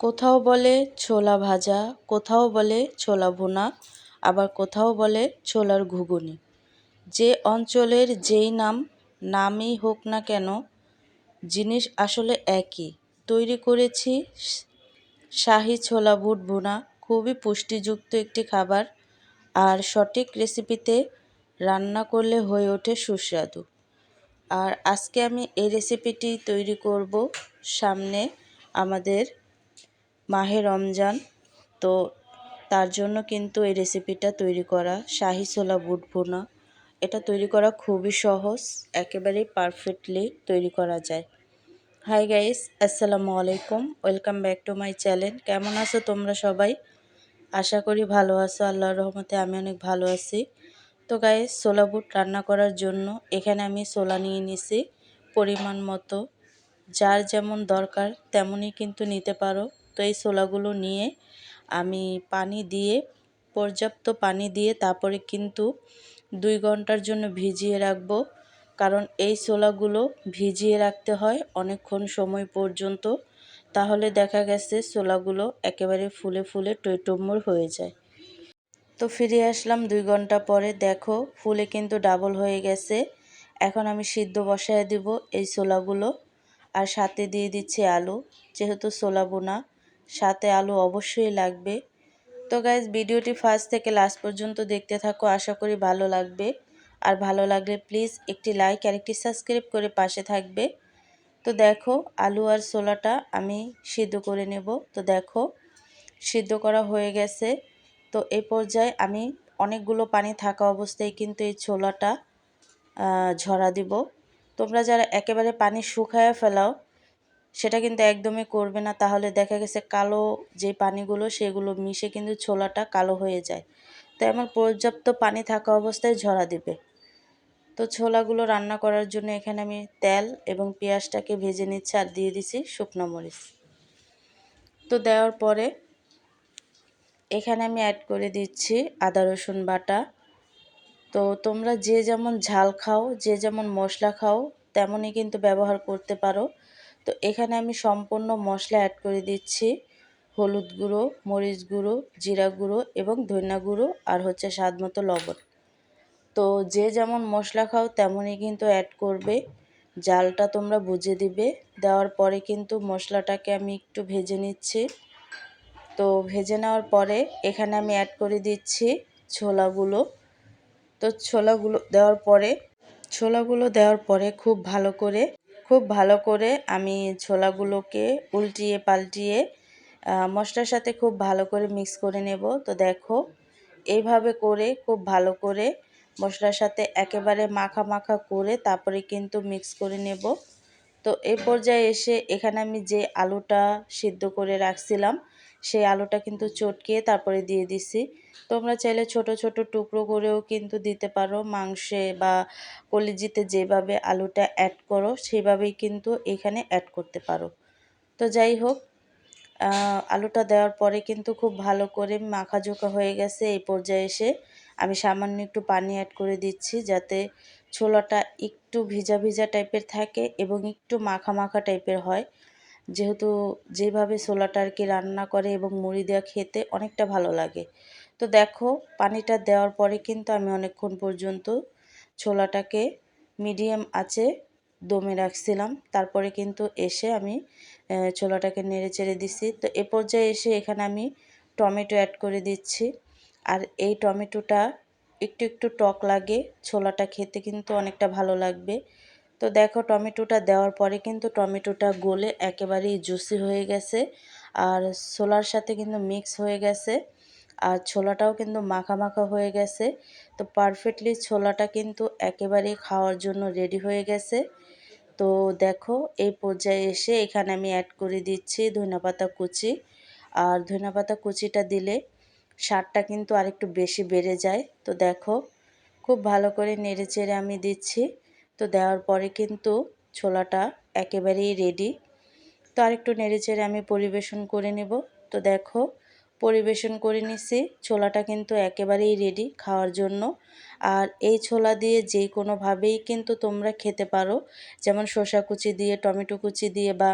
কোথাও বলে ছোলা ভাজা, কোথাও বলে ছোলা ভুনা, আবার কোথাও বলে ছোলার ঘুঘুনি। যে অঞ্চলের যেই নামই হোক না কেন, জিনিস আসলে একই। তৈরি করেছি শাহি ছোলা বুট ভুনা, খুবই পুষ্টিযুক্ত একটি খাবার, আর সঠিক রেসিপিতে রান্না করলে হয়ে ওঠে সুস্বাদু। আর আজকে আমি এই রেসিপিটি তৈরি করব। সামনে আমাদের মাহে রমজান, তো তার জন্য কিন্তু এই রেসিপিটা তৈরি করা। শাহি ছোলা বুট ভুনা, এটা তৈরি করা খুবই সহজ, একেবারেই পারফেক্টলি তৈরি করা যায়। হাই গাইস, আসসালামু আলাইকুম, welcome back to my channel. কেমন আছো তোমরা সবাই? আশা করি ভালো আছো, আল্লাহর রহমতে আমি অনেক ভালো আছি। তো গাইস, ছোলা বুট রান্না করার জন্য এখানে আমি ছোলা নিয়ে নিছি পরিমাণ মতো। যার যেমন দরকার তেমনই কিন্তু নিতে পারো। তো এই ছোলাগুলো নিয়ে আমি পর্যাপ্ত পানি দিয়ে তারপরে কিন্তু 2 ঘন্টার জন্য ভিজিয়ে রাখবো। কারণ এই ছোলাগুলো ভিজিয়ে রাখতে হয় অনেকক্ষণ সময় পর্যন্ত, তাহলে দেখা গেছে ছোলাগুলো একেবারে ফুলে ফুলে টইটুম্বর হয়ে যায়। তো ফিরে আসলাম 2 ঘন্টা পরে, দেখো ফুলে কিন্তু ডাবল হয়ে গেছে। এখন আমি সিদ্ধ বসায় দিব এই ছোলাগুলো, আর সাথে দিয়ে দিচ্ছি আলু। যেহেতু ছোলা বোনা, সাথে আলু অবশ্যই লাগবে। তো গাইজ, ভিডিওটি ফার্স্ট থেকে লাস্ট পর্যন্ত দেখতে থাকো, আশা করি ভালো লাগবে। আর ভালো লাগলে প্লিজ একটি লাইক আর একটি সাবস্ক্রাইব করে পাশে থাকবে। তো দেখো, আলু আর ছোলাটা আমি সিদ্ধ করে নেব। তো দেখো, সিদ্ধ করা হয়ে গেছে। তো এই পর্যায়ে আমি অনেকগুলো পানি থাকা অবস্থায় কিন্তু এই ছোলাটা ঝরা দিব। তোমরা যারা একেবারে পানি শুকায় ফেলাও, সেটা কিন্তু একদমই করবে না, তাহলে দেখা গেছে কালো যে পানিগুলো সেগুলো মিশে কিন্তু ছোলাটা কালো হয়ে যায়। তো এমন পর্যাপ্ত পানি থাকা অবস্থায় ঝরা দিবে। তো ছোলাগুলো রান্না করার জন্য এখানে আমি তেল এবং পেঁয়াজটাকে ভেজে নিচ্ছি, আর দিয়ে দিছি শুকনো মরিচ। তো দেওয়ার পরে এখানে আমি অ্যাড করে দিচ্ছি আদা রসুন বাটা। তো তোমরা যে যেমন ঝাল খাও, যে যেমন মশলা খাও, তেমনই কিন্তু ব্যবহার করতে পারো। তো এখানে আমি সম্পূর্ণ মশলা অ্যাড করে দিচ্ছি। হলুদ গুঁড়ো, মরিচ গুঁড়ো, জিরা গুঁড়ো এবং ধনিয়া গুঁড়ো, আর হচ্ছে স্বাদ মতো লবণ। তো যে যেমন মশলা খাও তেমনই কিন্তু অ্যাড করবে, জালটা তোমরা বুঝে দিবে। দেওয়ার পরে কিন্তু মশলাটাকে আমি একটু ভেজে নিচ্ছি। তো ভেজে নেওয়ার পরে এখানে আমি অ্যাড করে দিচ্ছি ছোলাগুলো। তো ছোলাগুলো দেওয়ার পরে খুব ভালো করে আমি ছোলাগুলোকে উল্টিয়ে পাল্টিয়ে মশলার সাথে খুব ভালো করে মিক্স করে নেব। তো দেখো, এইভাবে করে খুব ভালো করে মশলার সাথে একেবারে মাখা মাখা করে তারপরে কিন্তু মিক্স করে নেব। তো এই পর্যায়ে এসে এখানে আমি যে আলুটা সিদ্ধ করে রাখছিলাম, সেই আলুটা কিন্তু চটকিয়ে তারপরে দিয়ে দিছি। তোমরা চাইলে ছোট ছোট টুকরো করেও কিন্তু দিতে পারো, মাংসে বা কলিজিতে যেভাবে আলুটা অ্যাড করো সেভাবেই কিন্তু এখানে অ্যাড করতে পারো। তো যাই হোক, আলুটা দেওয়ার পরে কিন্তু খুব ভালো করে মাখাজোখা হয়ে গেছে। এই পর্যায়ে এসে আমি সামান্য একটু পানি অ্যাড করে দিচ্ছি, যাতে ছোলাটা একটু ভিজা ভিজা টাইপের থাকে এবং একটু মাখা মাখা টাইপের হয়। যেহেতু যেভাবে ছোলাটা আর কি রান্না করে এবং মুড়ি দেওয়া খেতে অনেকটা ভালো লাগে। তো দেখো, পানিটা দেওয়ার পরে কিন্তু আমি অনেকক্ষণ পর্যন্ত ছোলাটাকে মিডিয়াম আঁচে দমে রাখছিলাম। তারপরে কিন্তু এসে আমি ছোলাটাকে নেড়ে চেড়ে দিছি। তো এ পর্যায়ে এসে এখানে আমি টমেটো অ্যাড করে দিচ্ছি। আর এই টমেটোটা একটু একটু টক লাগে, ছোলাটা খেতে কিন্তু অনেকটা ভালো লাগবে। তো দেখো, টমেটোটা দেওয়ার পরে কিন্তু টমেটোটা গলে একেবারেই জুসি হয়ে গেছে, আর ছোলার সাথে কিন্তু মিক্স হয়ে গেছে, আর ছোলাটাও কিন্তু মাখা মাখা হয়ে গেছে। তো পারফেক্টলি ছোলাটা কিন্তু একেবারেই খাওয়ার জন্য রেডি হয়ে গেছে। তো দেখো, এই পর্যায়ে এসে এখানে আমি অ্যাড করে দিচ্ছি ধনেপাতা কুচি। আর ধনেপাতা কুচিটা দিলে স্বাদটা কিন্তু আরেকটু বেশি বেড়ে যায়। তো দেখো, খুব ভালো করে নেড়ে চেড়ে আমি দিচ্ছি। তো দেওয়ার পরে কিন্তু ছোলাটা একেবারেই রেডি। তো আরেকটু নেড়ে চেড়ে আমি পরিবেশন করে নেব। তো দেখো, পরিবেশন করে নিছি, ছোলাটা কিন্তু একেবারেই রেডি খাওয়ার জন্য। আর এই ছোলা দিয়ে যে কোনোভাবেই কিন্তু তোমরা খেতে পারো, যেমন শসা কুচি দিয়ে, টমেটো কুচি দিয়ে বা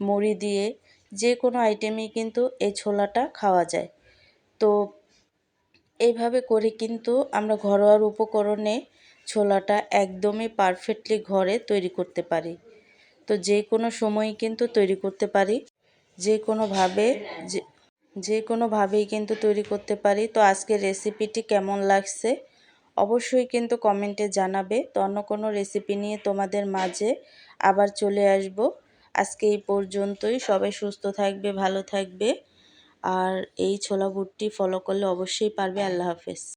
মুড়ি দিয়ে, যে কোনো আইটেমেই কিন্তু এই ছোলাটা খাওয়া যায়। তো এইভাবে করে কিন্তু আমরা ঘরোয়া উপকরণে ছোলাটা একদমই পারফেক্টলি ঘরে তৈরি করতে পারি। তো যে কোনো সময় কিন্তু তৈরি করতে পারি, যে কোনোভাবে যে কোনোভাবেই কিন্তু তৈরি করতে পারি। তো আজকের রেসিপিটি কেমন লাগছে অবশ্যই কিন্তু কমেন্টে জানাবে। তো অন্য কোনো রেসিপি নিয়ে তোমাদের মাঝে আবার চলে আসব। আজকে এই পর্যন্তই। সবাই সুস্থ থাকবে, ভালো থাকবে। আর এই ছোলা বুটটি ফলো করলে অবশ্যই পারবে। আল্লাহ হাফেজ।